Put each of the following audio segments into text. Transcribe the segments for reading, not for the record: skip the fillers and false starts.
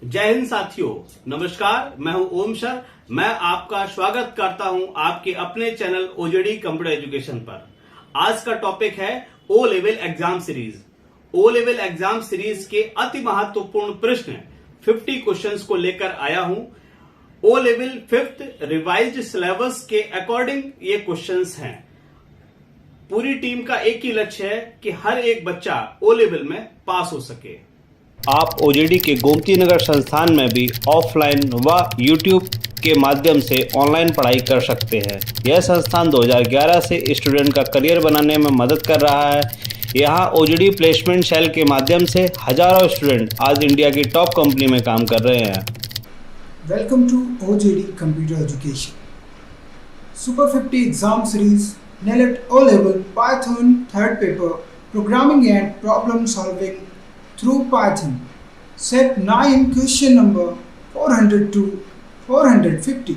जय हिंद साथियों, नमस्कार। मैं हूं ओम सर। मैं आपका स्वागत करता हूं आपके अपने चैनल ओजेडी कंप्यूटर एजुकेशन पर। आज का टॉपिक है O level exam series. O level exam series के अति महत्वपूर्ण प्रश्न 50 क्वेश्चंस को लेकर आया हूं। O level 5th revised syllabus के अकॉर्डिंग ये क्वेश्चंस हैं। पूरी टीम का एक ही लक्ष्य है कि हर एक बच्चा ओ लेवल में पास हो सके। आप ओजेडी के गोमती नगर संस्थान में भी ऑफलाइन व यूट्यूब के माध्यम से ऑनलाइन पढ़ाई कर सकते हैं। यह संस्थान 2011 से स्टूडेंट का करियर बनाने में मदद कर रहा है। यहाँ ओजेडी प्लेसमेंट सेल के माध्यम से हजारों स्टूडेंट आज इंडिया की टॉप कंपनी में काम कर रहे हैं। Welcome to OJD computer education. Super 50 exam series NELET O level Python third paper programming and problem solving through Python. Set 9 question number 400 to 450.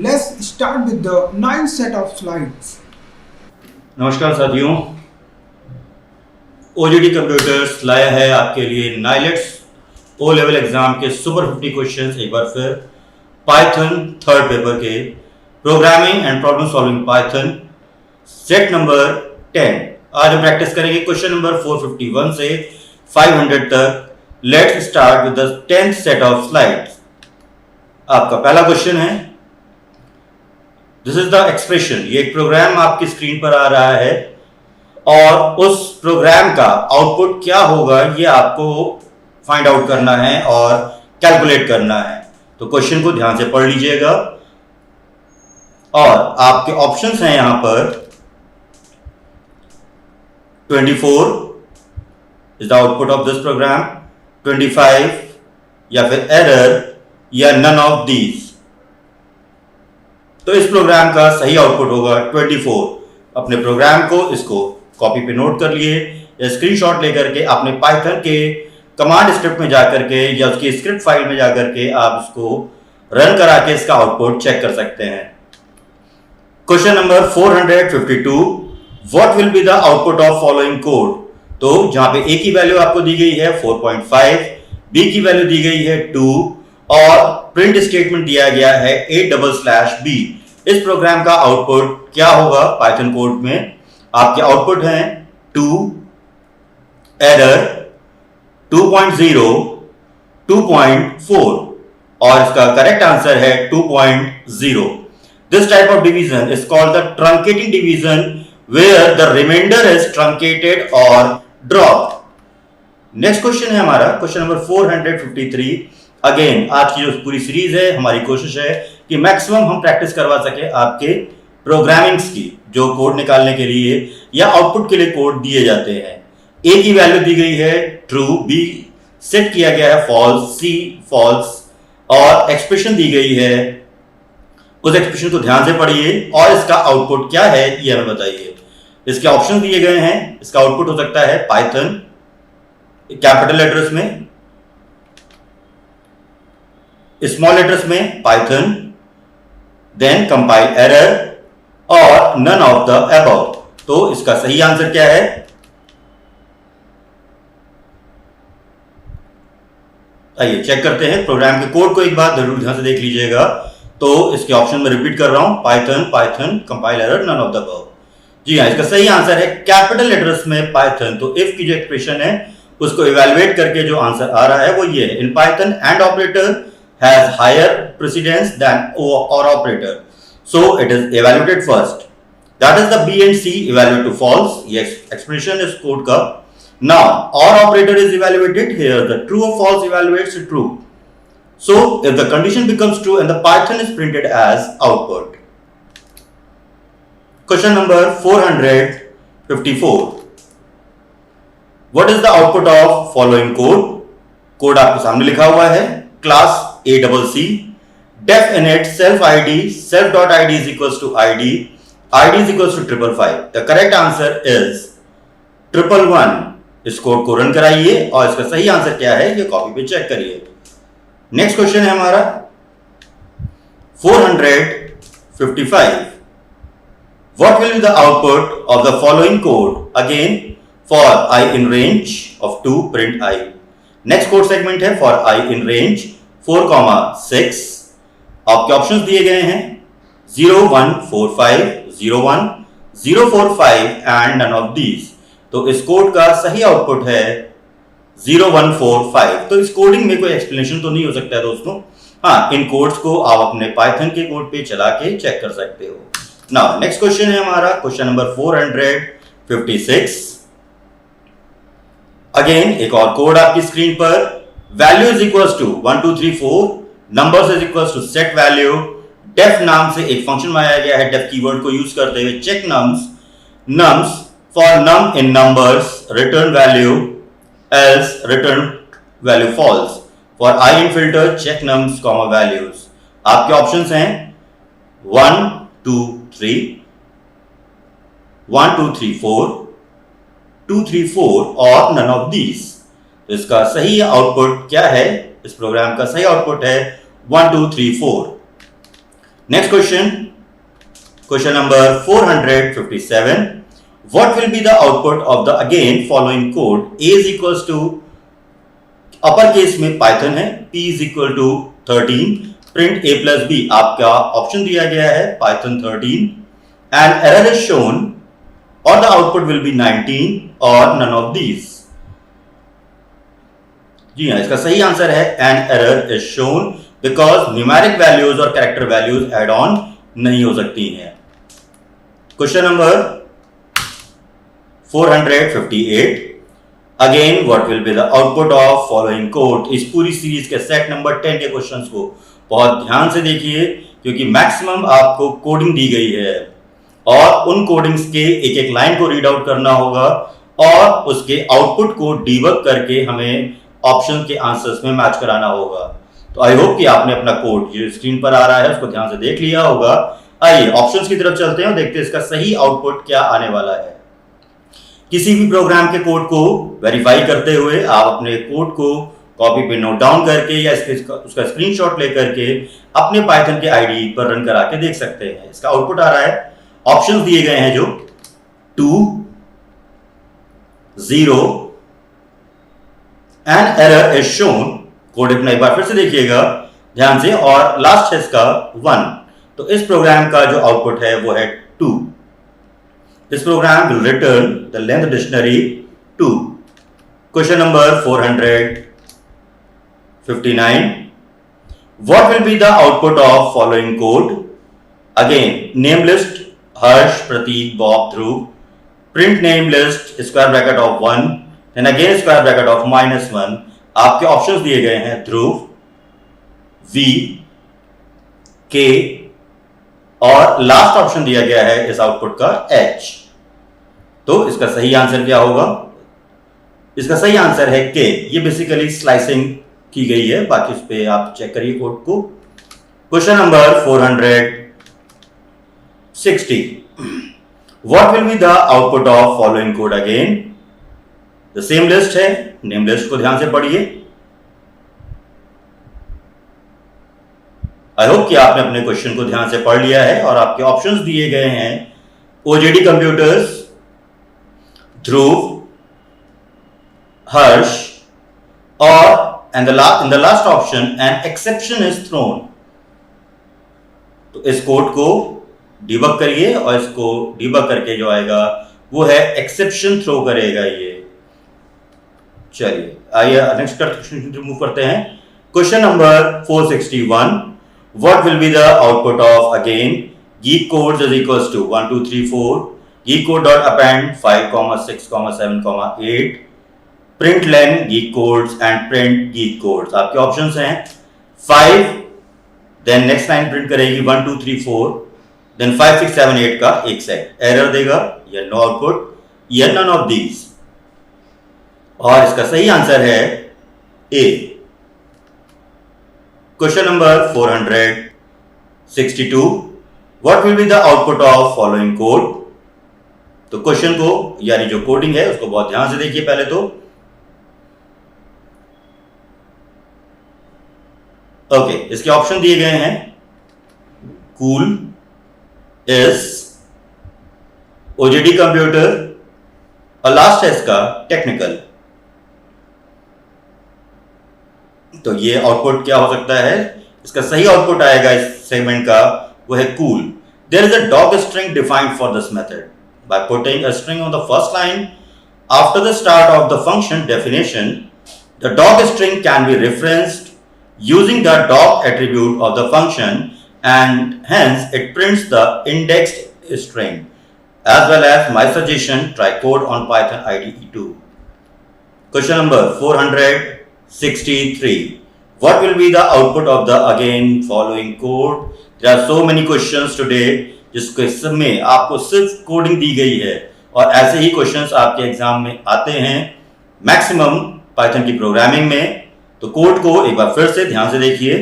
Let's start with the 9 set of slides. नमस्कार साथियों, ओजेडी computers लाया है आपके लिए NILET O level exam के super 50 questions. एक बार फिर Python third paper के programming and problem solving Python set number 10। आज हम प्रैक्टिस करेंगे क्वेश्चन नंबर 451 से 500 तक। Let's start with the 10th set of slides. आपका पहला क्वेश्चन है, दिस इज द एक्सप्रेशन। ये एक प्रोग्राम आपकी स्क्रीन पर आ रहा है और उस प्रोग्राम का आउटपुट क्या होगा ये आपको फाइंड आउट करना है और कैलकुलेट करना है। तो क्वेश्चन को ध्यान से पढ़ लीजिएगा और आपके ऑप्शंस हैं यहां पर 24 is the output of this program, 25 या फिर एरर या none of these। तो इस प्रोग्राम का सही आउटपुट होगा 24। अपने प्रोग्राम को इसको कॉपी पे नोट कर लिए या स्क्रीनशॉट लेकर के अपने पाइथन के कमांड स्क्रिप्ट में जाकर के या उसकी स्क्रिप्ट फाइल में जाकर के आप इसको रन करा के इसका आउटपुट चेक कर सकते हैं। Question number 452, what will be the output of following code. तो जहां पे ए की वैल्यू आपको दी गई है 4.5, बी की वैल्यू दी गई है 2 और प्रिंट स्टेटमेंट दिया गया है A/B। इस प्रोग्राम का आउटपुट क्या होगा पाइथन कोड में? आपके आउटपुट हैं 2, एरर 2.0, 2.4 और इसका करेक्ट आंसर है 2.0। This type of division is called the truncating division, where the remainder is truncated or dropped. Next question है हमारा क्वेश्चन नंबर 453। अगेन आज की जो पूरी सीरीज है हमारी कोशिश है कि मैक्सिमम हम प्रैक्टिस करवा सके आपके प्रोग्रामिंग्स की, जो कोड निकालने के लिए या आउटपुट के लिए कोड दिए जाते हैं। ए की वैल्यू दी गई है ट्रू, बी सेट किया गया है फॉल्स, सी फॉल्स और एक्सप्रेशन दी गई है। उस एक्सप्रेशन को ध्यान से पढ़िए और इसका आउटपुट क्या है ये हमें बताइए। इसके ऑप्शन दिए गए हैं। इसका आउटपुट हो सकता है पाइथन कैपिटल लेटर्स में, स्मॉल लेटर्स में पाइथन, देन कंपाइल एरर और नन ऑफ द अबव। तो इसका सही आंसर क्या है? आइए चेक करते हैं। प्रोग्राम के कोड को एक बार जरूर ध्यान से देख लीजिएगा। तो इसके ऑप्शन में रिपीट कर रहा हूं, Python compile error none of the above. जी हाँ, इसका सही आंसर है कैपिटल लेटर्स में पाइथन। तो इफ की जो एक्सप्रेशन है उसको इवैल्यूएट करके जो आंसर आ रहा है वो ये है, in Python and operator has higher precedence than और operator, so it is evaluated first. That is the B and C evaluate to false. ये एक्सप्रेशन इस कोड का। नाउ और operator is evaluated here, the true और false evaluates true. So, if the condition becomes true and the Python is printed as output. Question number 454. What is the output of following code? Code आपके सामने लिखा हुआ है। Class ACC, def init self id, self.id is equals to id is equals to 555. The correct answer is 111. इस code को run कराइए और इसका सही आंसर क्या है ये कॉपी पे चेक करिए। नेक्स्ट क्वेश्चन है हमारा 455। What will be the output of the following code? Again, for I in range of 2 print I. Next code segment है फॉर आई इन रेंज 4,6। आपके ऑप्शंस दिए गए हैं 0145, 01, 045 एंड नन ऑफ दीज। तो इस code का सही आउटपुट है 0145। तो इस कोडिंग में कोई एक्सप्लेनेशन तो नहीं हो सकता है दोस्तों। हाँ, इन कोड्स को आप अपने पाइथन के कोड पे चला के चेक कर सकते हो। नाउ नेक्स्ट क्वेश्चन है हमारा क्वेश्चन नंबर 456। अगेन एक और कोड आपकी स्क्रीन पर। Value is equal to 1 2 3 4, numbers is equal to set value. Def नाम से एक फंक्शन बनाया गया है, डेफ कीवर्ड को यूज करते हुए। Check nums for num in numbers return value else return value false। for I in filter check nums comma values। आपके ऑप्शंस हैं 1 2 3, 1 2 3 4, 2 3 4 और none of these। तो इसका सही आउटपुट क्या है? इस प्रोग्राम का सही आउटपुट है 1 2 3 4। Next question number 457। What will be the output of the again following code? A is equals to upper case में पाइथन है, P is equal to 13, print A plus B। आपका option दिया गया है Python 13 and error is shown or the output will be 19 or none of these। जी हाँ, इसका सही answer है and error is shown because numeric values और character values add on नहीं हो सकती हैं। Question number 458। Again what will be the output of following code. इस पूरी सीरीज के सेट नंबर 10 के क्वेश्चंस को बहुत ध्यान से देखिए, क्योंकि मैक्सिमम आपको कोडिंग दी गई है और उन कोडिंग्स के एक एक लाइन को रीड आउट करना होगा और उसके आउटपुट को डीबग करके हमें ऑप्शन के आंसर्स में मैच कराना होगा। तो आई होप कि आपने अपना कोड जो स्क्रीन पर आ रहा है उसको ध्यान से देख लिया होगा। आइए ऑप्शंस की तरफ चलते हैं और देखते हैं इसका सही आउटपुट क्या आने वाला है। किसी भी प्रोग्राम के कोड को वेरीफाई करते हुए आप अपने कोड को कॉपी पे नोट डाउन करके या उसका स्क्रीनशॉट लेकर के अपने पाइथन के आईडी पर रन करा के देख सकते हैं। इसका आउटपुट आ रहा है, ऑप्शंस दिए गए हैं जो 2 0 and error is shown. Code अपना एक बार फिर से देखिएगा ध्यान से, और लास्ट है इसका 1। तो इस प्रोग्राम का जो आउटपुट है वो है 2। This program will return the length dictionary 2। Question number 459। What will be the output of following code? Again, name list Harsh, Prateek, Bob, Dhruv। Print name list square bracket of 1, then again square bracket of -1। आपके options दिए गए हैं ध्रुव, V, K और last option दिया गया है इस output का H। तो इसका सही आंसर क्या होगा? इसका सही आंसर है K। ये बेसिकली स्लाइसिंग की गई है, बाकी उस पे आप चेक करिए कोड को। Question number 460। What will be the output of following code? Again the same list है, नेम लिस्ट को ध्यान से पढ़िए। आई होप कि आपने अपने क्वेश्चन को ध्यान से पढ़ लिया है और आपके ऑप्शंस दिए गए हैं ओजेडी कंप्यूटर्स, ध्रुव, हर्ष और in the last option an exception is throne. तो इस कोड को डिबग करिए और इसको डिबग करके जो आएगा वो है एक्सेप्शन थ्रो करेगा ये। चलिए आइए नेक्स्ट क्वेश्चन रिमूव करते हैं। Question number 461। What will be the output of again geek codes is equals to 1 2 3 4 geek code dot append 5 6 7 8 print len geek codes and print geek codes। आपके options हैं 5, then next line print करेगी 1 2 3 4, then 5 6 7 8 का एक set. Error देगा या no output या none of these. और इसका सही आंसर है A. Question number 462। What will be the output of following code? तो क्वेश्चन को यानी जो कोडिंग है उसको बहुत ध्यान से देखिए पहले तो। ओके, इसके ऑप्शन दिए गए हैं कूल, इस, ओजेडी कंप्यूटर और लास्ट है इसका टेक्निकल। तो ये आउटपुट क्या हो सकता है, इसका सही आउटपुट आएगा इस सेगमेंट का, वो है cool. There is a dog string defined for this method by putting a string on the first line after the start of the function definition. The dog string can be referenced using the dog attribute of the function, and hence it prints the indexed string. As well as my suggestion, try code on Python IDE 2. Question number 463. What will be the output of the again following code? There are so many questions today जिसके सब में आपको सिर्फ coding दी गई है, और ऐसे ही questions आपके एग्जाम में आते हैं मैक्सिमम पाइथन की प्रोग्रामिंग में। तो कोड को एक बार फिर से ध्यान से देखिए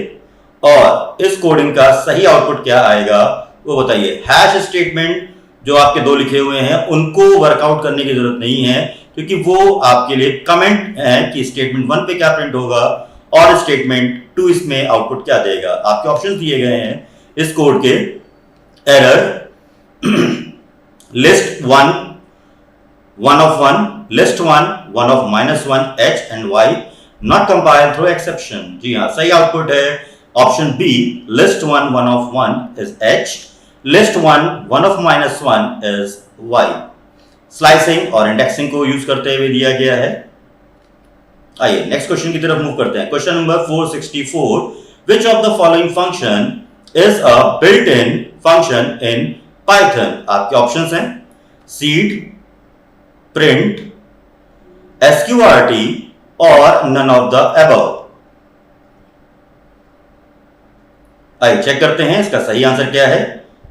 और इस कोडिंग का सही आउटपुट क्या आएगा वो बताइए। हैश स्टेटमेंट जो आपके दो लिखे हुए हैं उनको वर्कआउट करने की जरूरत नहीं है, क्योंकि वो आपके लिए कमेंट है कि स्टेटमेंट 1 पे क्या प्रिंट होगा और स्टेटमेंट 2 इसमें आउटपुट क्या देगा। आपके ऑप्शन दिए गए हैं इस कोड के। Error list 1 of 1, list 1 of -1 h and y not compiled through exception। जी हाँ, सही आउटपुट है option B, list 1 of 1 is h, list 1 of -1 is y। Slicing और इंडेक्सिंग को यूज करते हुए दिया गया है। आइए नेक्स्ट क्वेश्चन की तरफ मूव करते हैं। Question number 464, which of the following function is a built-in function in Python? आपके ऑप्शंस हैं seed, print, sqrt और none of the above। आइए चेक करते हैं इसका सही आंसर क्या है।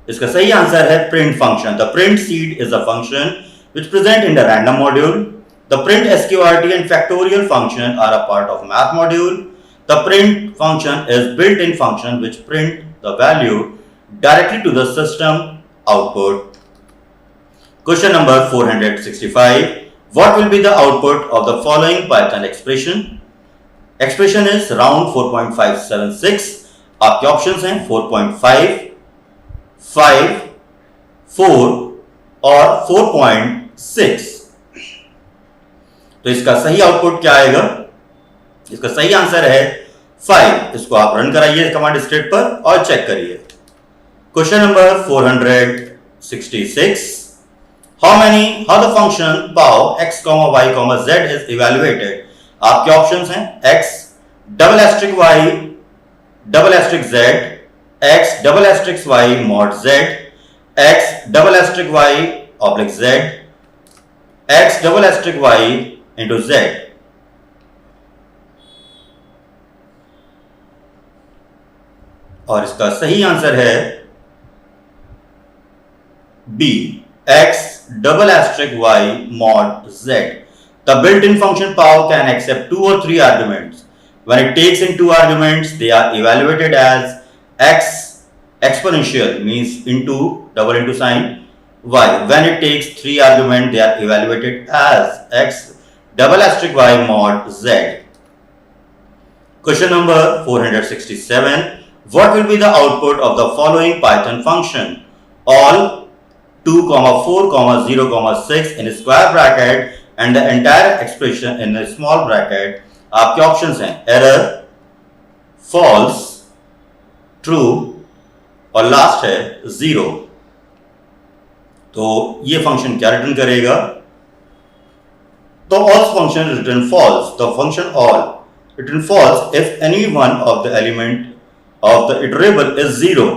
इसका सही आंसर है print function। The print seed is a function which present in the random module। The print sqrt and factorial function are a part of math module। The print function is built-in function which print the value directly to the system output। Question number 465, what will be the output of the following Python expression? Expression is round 4.576। आपके options हैं 4.5, 5, 4 और 4.6। तो इसका सही output क्या आएगा? इसका सही आंसर है 5। इसको आप रन कराइए कमांड स्क्रिप्ट पर और चेक करिए। Question number 466, how the function pow x, y, z is evaluated? आपके ऑप्शंस हैं x double asterisk y double asterisk z, x double asterisk y mod z, x double asterisk y oblique z, x double asterisk y into z। और इसका सही answer है B, x double asterisk y mod z। The built-in function pow can accept 2 or 3 arguments। When it takes in 2 arguments, they are evaluated as x exponential, means into double into sign y। When it takes 3 arguments, they are evaluated as x double asterisk y mod z। Question number 467, what will be the output of the following Python function? All 2, 4, 0, 6 in square bracket and the entire expression in a small bracket। आपके options हैं error, false, true और last है 0। तो ये function क्या return करेगा? तो all function return false। The function all return false if any one of the element of the iterable is 0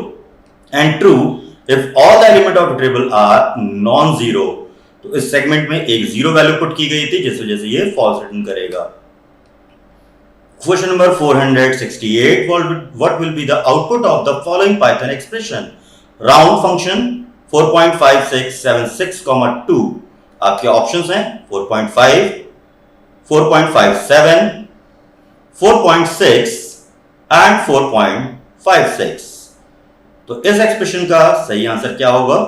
and true if all the element of iterable are non-zero। तो इस segment में एक 0 value put की गई थी जिस वजह से ये फॉल्स रिटर्न करेगा। Question number 468, what will be the output of the following Python expression? Round function 4.5676, 2। आपके ऑप्शंस हैं 4.5, 4.57, 4.6 एंड 4.56। तो इस एक्सप्रेशन का सही आंसर क्या होगा?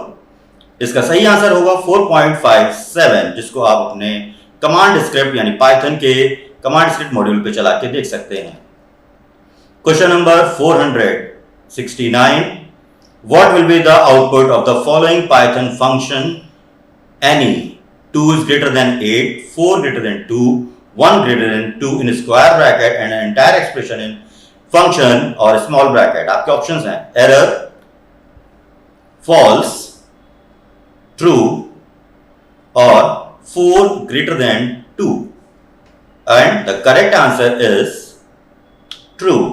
इसका सही आंसर होगा 4.57, जिसको आप अपने कमांड स्क्रिप्ट यानी पाइथन के कमांड स्क्रिप्ट मॉड्यूल पे चला के देख सकते हैं। Question number 469, what will be the output of the following Python function? Any 2 is greater than 8, 4 greater than 2, 1 greater than 2 in square bracket and an entire expression in function or small bracket. आपके options हैं error, false, true or 4 greater than 2, and the correct answer is true.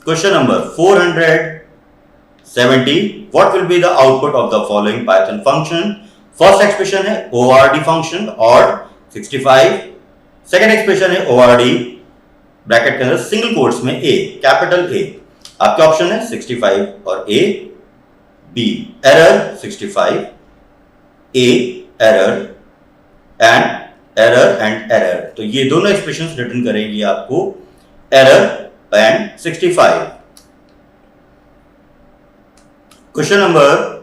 Question number 470. What will be the output of the following Python function? First expression है ORD function odd 65. Second expression है ORD bracket के अंदर single quotes में A, capital A. आपके option है 65 और A, B error 65, A error and error. तो ये दोनों एक्सप्रेशंस रिटर्न करेंगी आपको error and 65. Question number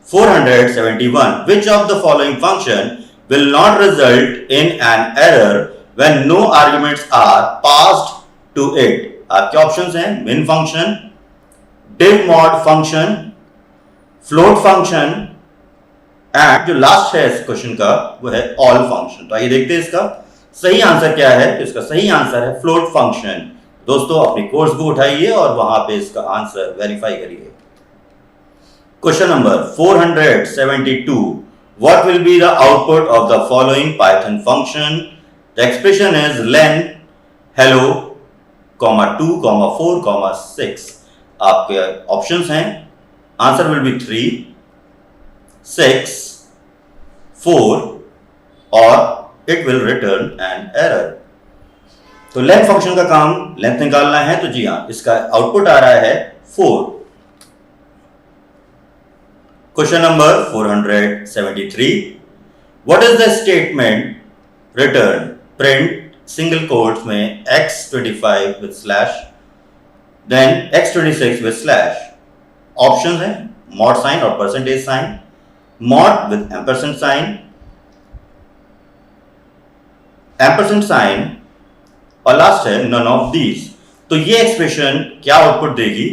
471. Which of the following function will not result in an error when no arguments are passed to it? आपके options हैं min function, div mod function, float function and जो last है इस question का वो है all function. तो आइए देखते हैं इसका सही आंसर क्या है. तो इसका सही आंसर है फ्लोट फंक्शन. दोस्तों अपनी कोर्स बुक उठाइए और वहां पे इसका आंसर वेरीफाई करिए. Question number 472. What will be the output of the following Python function? The expression is len hello, 2, 4, 6. आपके ऑप्शंस हैं आंसर विल बी 3, 6, 4 और it will return an error. तो लेंथ फंक्शन का काम लेंथ निकालना है. तो जी हाँ, इसका आउटपुट आ रहा है 4. Question number 473. What is the statement return? Print single quotes में x25 with slash, then x26 with slash. Options हैं mod sign और percentage sign, mod with ampersand sign और लास्ट है none of these. तो ये एक्सप्रेशन क्या output देगी?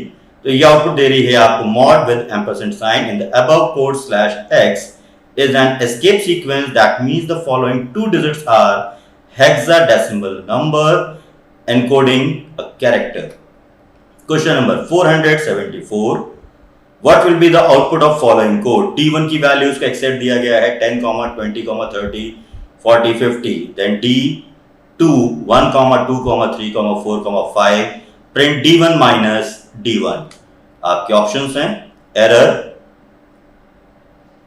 तो ये आउटपुट दे रही है आपको mod with ampersand sign in the above quote slash x is an escape sequence that means the following two digits are hexadecimal number encoding a character. Question number 474. What will be the output of following code? D1 की values का एक set दिया गया है 10, 20, 30, 40, 50. Then D2 1, 2, 3, 4, 5. Print D1 minus D1. आपके options हैं error,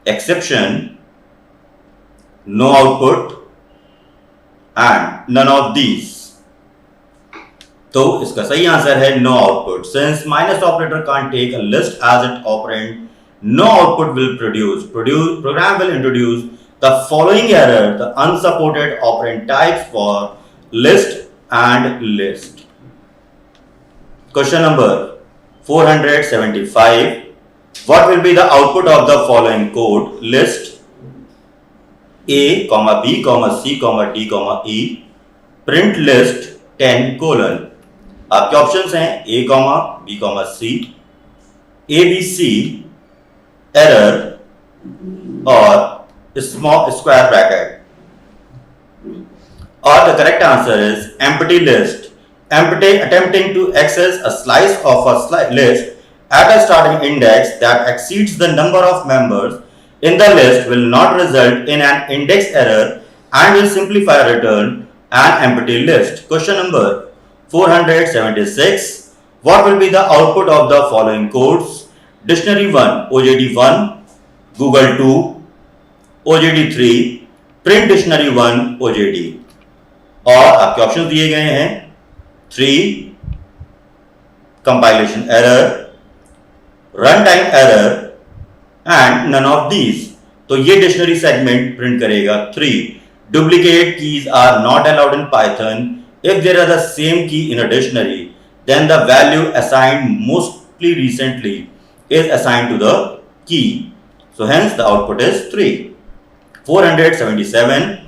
exception, no output and none of these. तो इसका सही आंसर है no output. Since minus operator can't take a list as its operand, no output will produce. Program will introduce the following error: the unsupported operand types for list and list. Question number 475. What will be the output of the following code? List A, B, C, D, E. Print list 10 colon. आपके options हैं A, B, C, A, B, C, error और small square bracket. Or the correct answer is empty list. Empty attempting to access a slice of a list at a starting index that exceeds the number of members in the list will not result in an index error and will simplify return an empty list. Question number 476. What will be the output of the following codes? Dictionary 1, OJD 1, Google 2, OJD 3, Print Dictionary 1, OJD. और आपके option दिए गए हैं 3, compilation error, runtime error and none of these. तो ये dictionary segment print करेगा 3. Duplicate keys are not allowed in Python. If there are the same key in a dictionary, then the value assigned mostly recently is assigned to the key. So hence the output is 3. 477.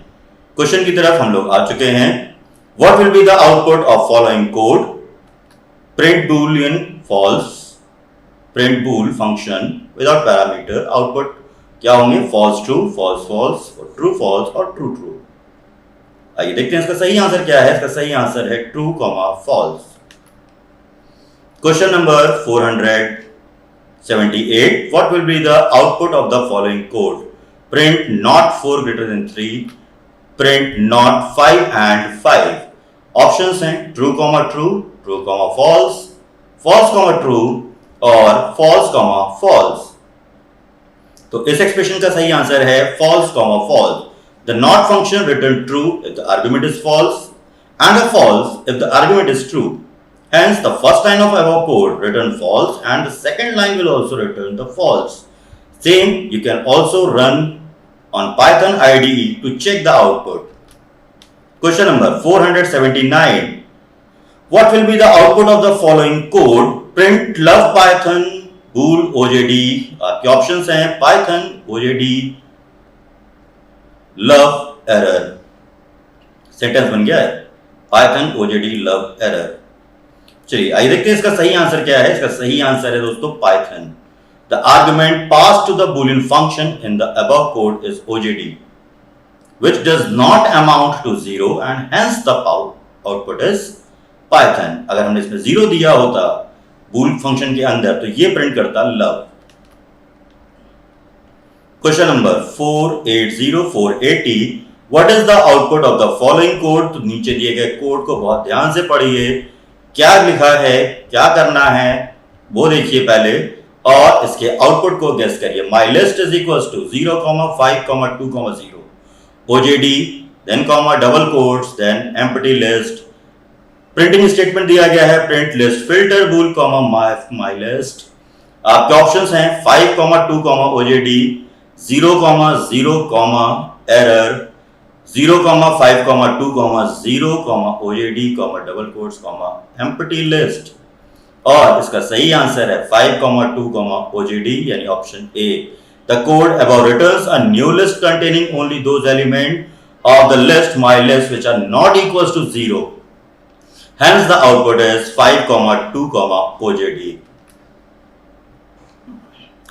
Question की तरफ हम लोग आ चुके हैं. What will be the output of following code? Print boolean false, print bool function without parameter. Output क्या होंगे? False true, false false, or true false, or true true. आइए देखते हैं इसका सही आंसर क्या है। इसका सही आंसर है true comma false. Question number 478, what will be the output of the following code? Print not 4 greater than 3, print not 5 and 5. Options हैं true comma true, true comma false, false comma true और false comma false. तो इस expression का सही answer है false comma false. The not function return true if the argument is false and the false if the argument is true. Hence, the first line of above code return false and the second line will also return the false. Same you can also run on Python IDE to check the output. Question number 479. What will be the output of the following code? Print love Python bool OJD. आपके options हैं Python OJD love error. Sentence बन गया है Python OJD love error. चलिए आइए देखते हैं इसका सही आंसर क्या है। इसका सही आंसर है दोस्तों Python. The argument pass to the Boolean function in the above code is OJD which does not amount to 0 and hence the output is Python। अगर हमने इसमें 0 दिया होता बूल फंक्शन के अंदर तो ये प्रिंट करता love. Question number 480 what is the output of the following code. तो नीचे दिए गए कोड को बहुत ध्यान से पढ़िए, क्या लिखा है, क्या करना है वो देखिए पहले और इसके आउटपुट को गेस करिए। My list is equal to 0, 5, 2, 0 OJD then comma double quotes then empty list. Printing statement दिया गया है print list filter bool comma my list. आपके ऑप्शंस हैं 5, 2, OJD 0, 0 error 0, 5, 2, 0, OJD, double quotes, empty list. और इसका सही answer है 5, 2, OJD यानी option A. The code above returns a new list containing only those elements of the list my list which are not equals to 0. Hence the output is 5, 2, OJD.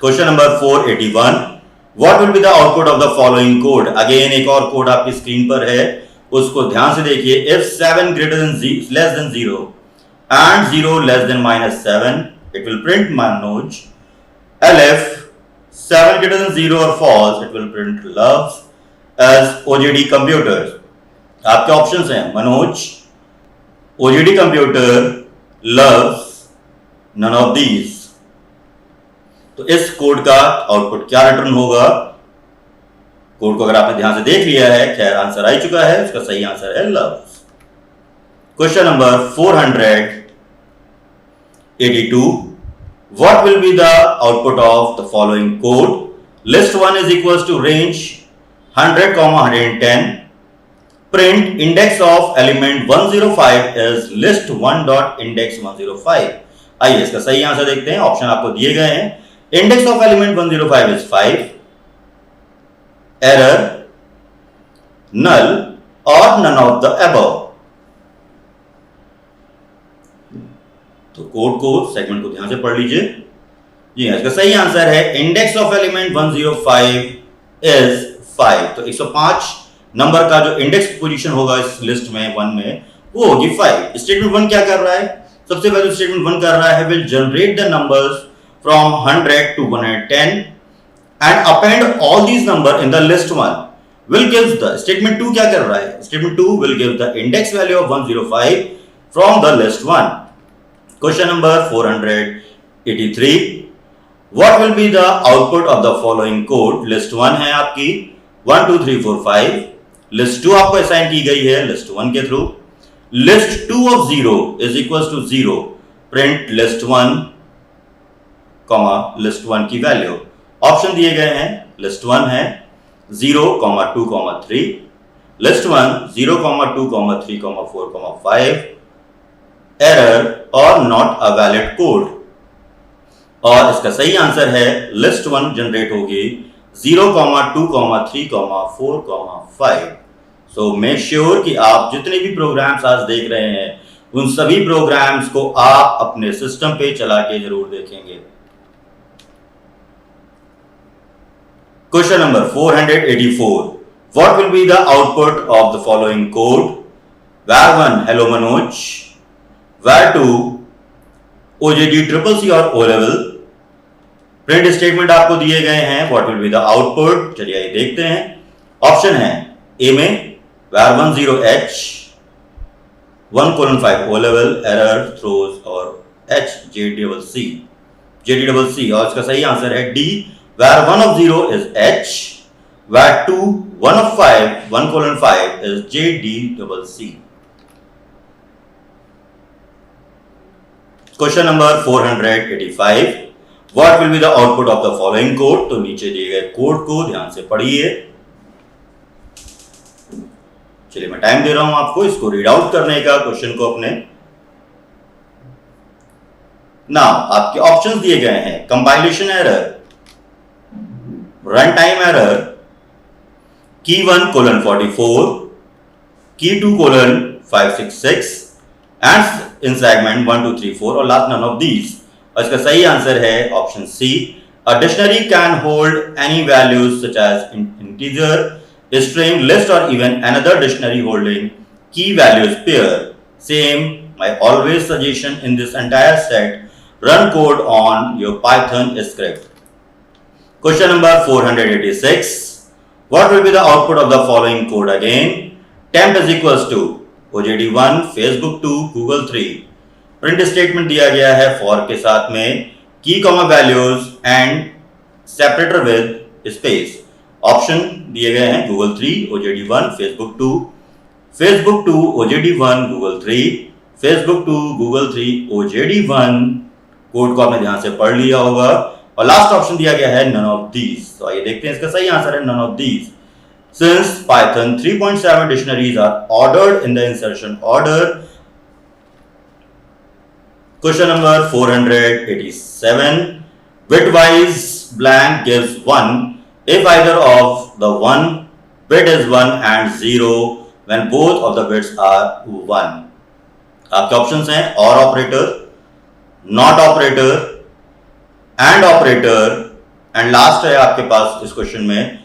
Question number 481. What will be the output of the following code? Again एक और code आपकी screen पर है, उसको ध्यान से देखिए। If 7 less than 0 and 0 less than -7, it will print Manoj. Elif 7 greater than 0 or false, it will print loves as OJD computers. आपके ऑप्शंस हैं Manoj, OJD computer, loves, none of these. तो इस कोड का आउटपुट क्या return होगा? Code को अगर आपने ध्यान से देख लिया है, खैर आंसर आ चुका है, उसका सही आंसर है loves. Question number 482 what will be the output of the following code? List 1 is equals to range 100, 110 print index of element 105 is list 1 dot index 105। आइए इसका सही आंसर देखते हैं। ऑप्शन आपको दिए गए हैं। Index of element 105 is 5, error, null or none of the above। तो कोड को सेगमेंट को ध्यान से पढ़ लीजिए। जी हाँ, इसका सही आंसर है इंडेक्स ऑफ एलिमेंट 105 इज 5। तो 105 नंबर का जो इंडेक्स पोजीशन होगा इस लिस्ट में 1 में वो होगी 5। स्टेटमेंट 1 क्या कर रहा है? सबसे पहले स्टेटमेंट 1 कर रहा है will generate the numbers from 100 to 110 and append all these number in the list 1 will give the statement 2 क्या कर रहा है? Statement 2 will give the index value of 105 from the list 1। Question number 483 what will be the output of the following code? List 1 है आपकी 1, 2, 3, 4, 5। List 2 आपको assign की गई है list 1 के through. List 2 of 0 is equals to 0 print list 1 list 1 की value. Option दिए गए हैं लिस्ट 1 है 0, 2, 3 लिस्ट 1 0, 2, 3, 4, 5 एरर और नॉट अ वैलिड कोड। और इसका सही आंसर है लिस्ट 1 जनरेट होगी 0, 2, 3, 4, 5। सो मेक श्योर कि आप जितने भी प्रोग्राम्स आज देख रहे हैं उन सभी प्रोग्राम्स को आप अपने सिस्टम पे चला के जरूर देखेंगे। Question number 484 What will be the output of the following code? var1 hello Manoj, var2 OJD CCC और O level. प्रिंट स्टेटमेंट आपको दिए गए हैं. What will be the output? चलिए ये देखते हैं. ऑप्शन है ए में var10h 1:5 O level error throws और h JDCC और इसका सही आंसर है D. var1 of 0 is h, var2 1 of 5 1:5 is JDCC. Question number 485. What will be the output of the following code? तो नीचे दिए गए कोड को ध्यान से पढ़िए. चलिए मैं टाइम दे रहा हूं आपको इसको रीड आउट करने का, क्वेश्चन को अपने. नाउ आपके ऑप्शंस दिए गए हैं. Compilation error, run time error, की 1:44, की 2:566 एंड इन सेगमेंट 1 2 3 4 और लास्ट नन ऑफ दीज. और इसका सही आंसर है option C. A dictionary can hold any values such as integer, string, list और even another dictionary holding key values pair. Same my always suggestion in this entire set. Run code on your Python script. Question number 486. What will be the output of the following code again? temp is equals to OJD1 Facebook 2 Google 3. Print statement दिया गया है for के साथ में की comma values and separator with space. Option दिए गए हैं Google 3 OJD1 Facebook 2, Facebook 2 OJD1 Google 3, Facebook 2 Google 3 OJD1. Code को आपने ध्यान से पढ़ लिया होगा. और लास्ट ऑप्शन दिया गया है none of these. तो आइए देखते हैं इसका सही आंसर है none of these. Since Python 3.7 dictionaries are ordered in the insertion order. Question number 487. Bitwise blank gives 1 if either of the one bit is 1 and 0 when both of the bits are 1. आपके options हैं और operator, not operator, and operator and last है आपके पास इस question में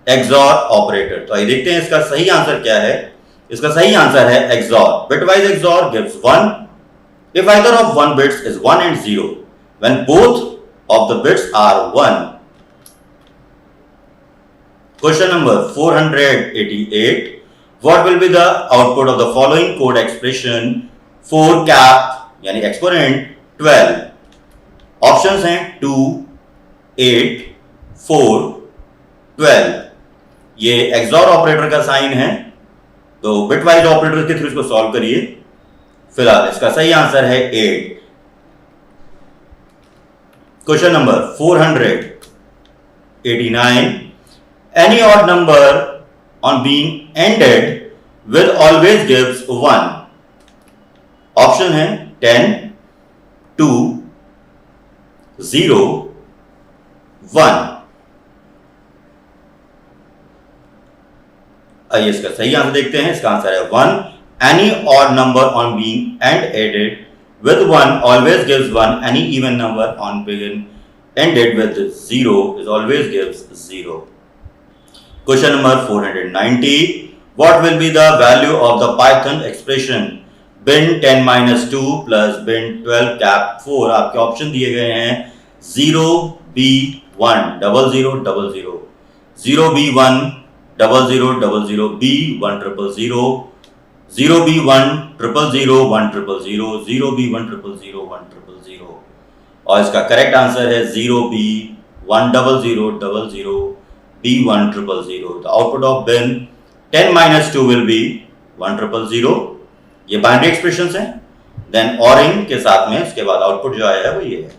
XOR operator. तो आइए देखते हैं इसका सही आंसर क्या है. इसका सही आंसर है XOR. Bitwise XOR gives 1 if either of one bits is 1 and 0 when both of the bits are 1. Question number 488. What will be the output of the following code expression 4 cap यानी exponent 12? Options हैं 2, 8, 4, 12. ये XOR operator का sign है. तो bitwise operator के through इसको solve करिए. फिलहाल इसका सही आंसर है 8. Question number 489. Any odd number on being ended with always gives 1. Option है 10, 2, 0, 1. आइए इसका सही आंसर देखते हैं. इसका आंसर है 1. Any odd number on being ended with 1 always gives 1. Any even number on being ended with 0 is always gives 0. Question number 490. What will be the value of the Python expression bin 10 minus 2 plus bin 12 cap 4? आपके option दिए गए हैं 0B1 0000, 0B1 0000, B1 000, 0B1 000 1 000, 0B1 000 1 000. और इसका correct answer है 0B1 0000 B1 000. The output of bin 10 minus 2 will be 1 000. ये binary expressions हैं. Then ORing के साथ में इसके बाद आउटपुट जो आया है वो ये है.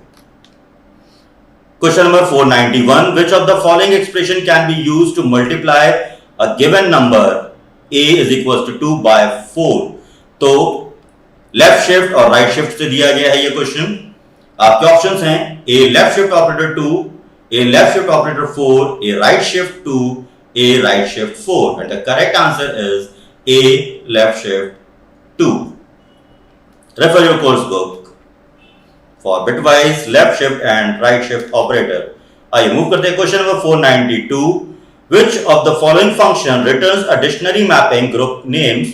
Question number 491. Which of the following expression can be used to multiply a given number a is equals to 2 by 4? तो लेफ्ट शिफ्ट और राइट शिफ्ट से दिया गया है ये क्वेश्चन. आपके ऑप्शंस हैं a left shift operator 2, a left shift operator 4, a right shift 2, a right shift 4. And the correct answer is a left shift 2. Refer your course book for bitwise left shift and right shift operator. आइए move करते हैं question number 492. which of the following function returns a dictionary mapping group names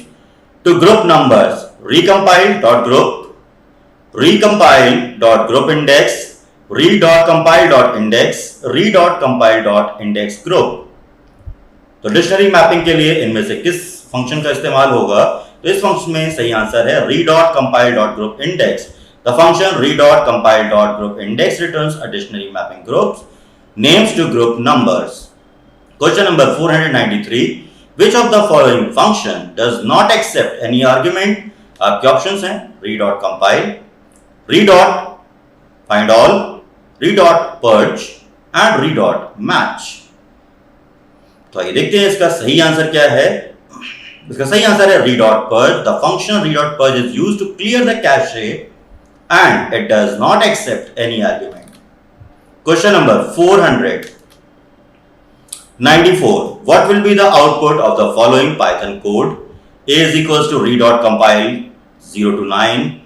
to group numbers? Recompile.group, recompile.groupindex, read.compile.index, read.compile.index group. तो dictionary mapping के लिए इनमें से किस function का इस्तेमाल होगा? तो इस फंक्शन में सही आंसर है read.compile.groupindex. The function read.compile.groupindex returns a dictionary mapping groups names to group numbers. Question number 493. Which of the following function does not accept any argument? आपके ऑप्शंस हैं read.compile, read.findAll, read.purge and read.match. तो आइए देखते हैं इसका सही answer क्या है. इसका सही आंसर है read.purge. The function read.purge is used to clear the cache and it does not accept any argument. Question number 494. What will be the output of the following Python code? A is equals to read.compile 0 to 9,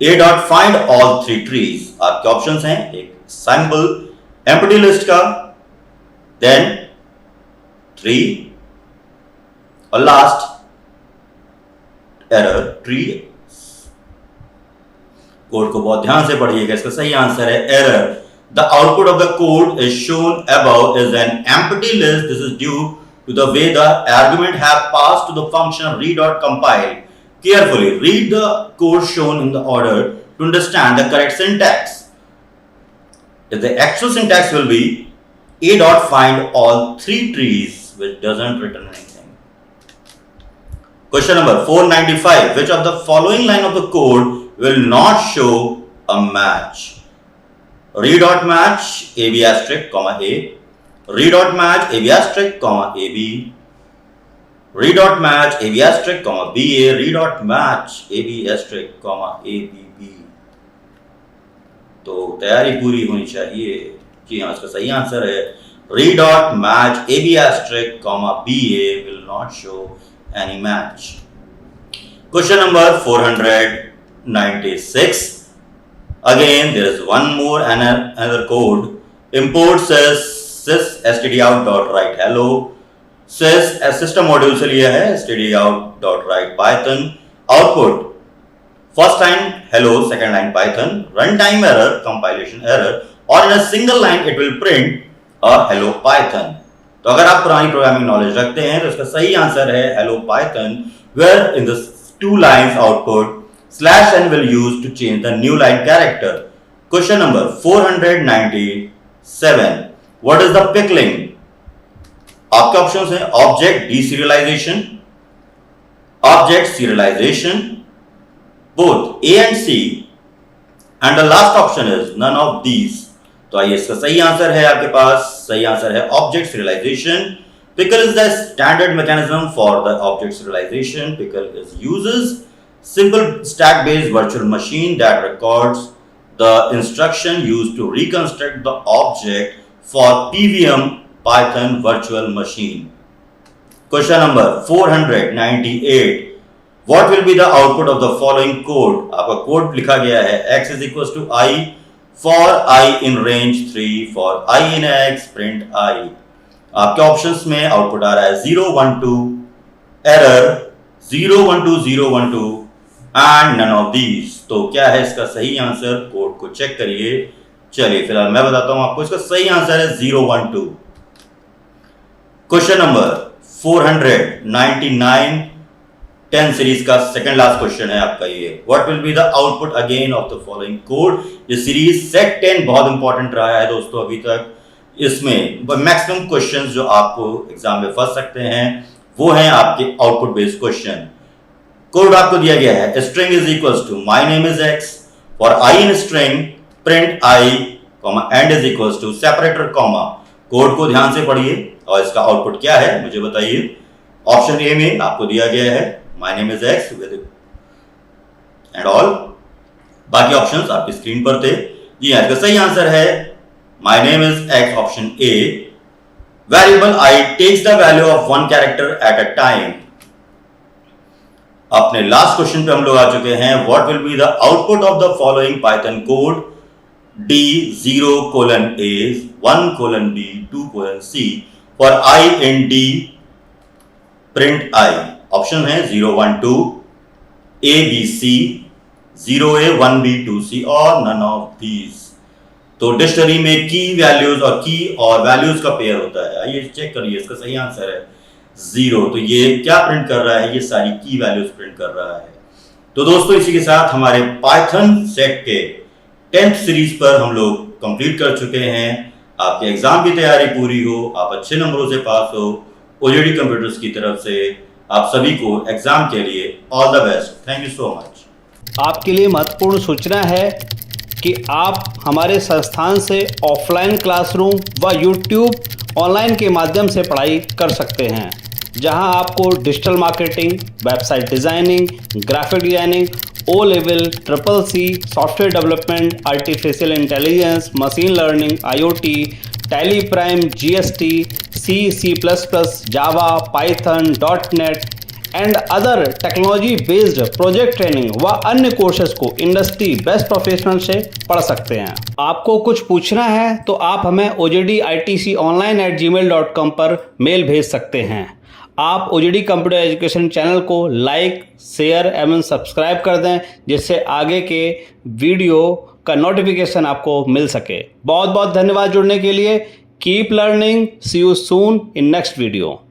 a.find all three trees. आपके options हैं एक sample empty list का, then 3 और last error tree. Code को बहुत ध्यान से पढ़िएगा. इसका सही आंसर है error. The output of the code is shown above is an empty list. This is due to the way the argument have passed to the function read.compile. Carefully read the code shown in the order to understand the correct syntax. If the actual syntax will be a.find all three trees, which doesn't return anything. Question number 495. Which of the following line of the code will not show a match? Read.match AB asterisk comma A, read.match AB asterisk comma AB, read.match AB asterisk comma BA, read.match AB asterisk comma ABB. तो तैयारी पूरी होनी चाहिए. जी हाँ, इसका सही answer है read.match AB asterisk comma BA will not show any match. Question number 496. Again, there is one more another code. Import sys stdout.write hello. Sys system module से लिया है stdout.write python. Output first line hello, second line python. Runtime error, compilation error, or in a single line it will print a hello python. तो अगर आप पुरानी programming knowledge रखते हैं तो इसका सही आंसर है hello python, where in the two lines output /n will use to change the new line character. Question number 497. What is the pickling? आपके ऑप्शंस हैं object deserialization, object serialization, both A and C, and the last option is none of these. तो आइए इसका सही answer है आपके पास. सही answer है object serialisation. Pickle is the standard mechanism for the object serialization. Pickle uses simple stack-based virtual machine that records the instruction used to reconstruct the object for PVM Python virtual machine. Question number 498. What will be the output of the following code? आपका code लिखा गया है x is equals to I for I in range 3 for I in x print I. आपके options में output आ रहा है 0 1 2 error 0 1 2 0 1 2 and none of these. तो क्या है इसका सही आंसर? कोड को चेक करिए. चलिए फिलहाल मैं बताता हूं आपको. इसका सही आंसर है 0 1 2. क्वेश्चन नंबर 499 10 सीरीज का सेकंड लास्ट क्वेश्चन है आपका ये. What will be the output again of the following code? ये सीरीज सेट 10 बहुत इंपॉर्टेंट रहा है दोस्तों अभी तक. इसमें मैक्सिमम क्वेश्चंस जो आपको एग्जाम में फंस सकते हैं वो हैं आपके आउटपुट बेस्ड क्वेश्चन. कोड आपको दिया गया है string is equals to my name is X for I in string print I comma end is equals to separator comma. Code को ध्यान से पढ़िए और इसका आउटपुट क्या है मुझे बताइए. ऑप्शन ए में आपको दिया गया है my name is X with end all. बाकी ऑप्शंस आपकी स्क्रीन पर थे. जी हाँ, इसका सही आंसर है my name is X option A. Variable I takes the value of one character at a time. अपने लास्ट क्वेश्चन पे हम लोग आ चुके हैं. What will be the output of the following Python code? D 0:A 1:B 2:C for INT print I। Option है 012 ABC 0A 1B 2C और none of these. तो डिक्शनरी में की वैल्यूज और की और वैल्यूज का पेयर होता है। आइए चेक करिए, इसका सही आंसर है 0। तो ये क्या प्रिंट कर रहा है? ये सारी की वैल्यूज प्रिंट कर रहा है। तो दोस्तों इसी के साथ हमारे पाइथन सेट के 10th सीरीज पर हम लोग कंप्लीट कर चुके हैं। आपके एग्जाम की तैयारी पूरी हो, आप अच्छे नंबरों से पास हो, OJD कंप्यूटर्स की तरफ से आप सभी को एग्जाम के लिए all the best. Thank you so much. आपके लिए महत्वपूर्ण सूचना है कि आप हमारे संस्थान से ऑफलाइन क्लासरूम व YouTube ऑनलाइन के माध्यम से पढ़ाई कर सकते हैं, जहां आपको digital marketing, website designing, graphic designing, O level, CCC, software development, artificial intelligence, machine learning, IoT, tally prime, GST, C++, Java, Python, .NET and other technology based project training व अन्य कोर्सेज को इंडस्ट्री बेस्ट प्रोफेशनल से पढ़ सकते हैं। आपको कुछ पूछना है तो आप हमें ojditconline@gmail.com पर मेल भेज सकते हैं। आप OJD कंप्यूटर एजुकेशन चैनल को लाइक, शेयर एवं सब्सक्राइब कर दें, जिससे आगे के वीडियो का नोटिफिकेशन आपको मिल सके। बहुत बहुत धन्यवाद जुड़ने के लिए। Keep learning, see you soon in next video.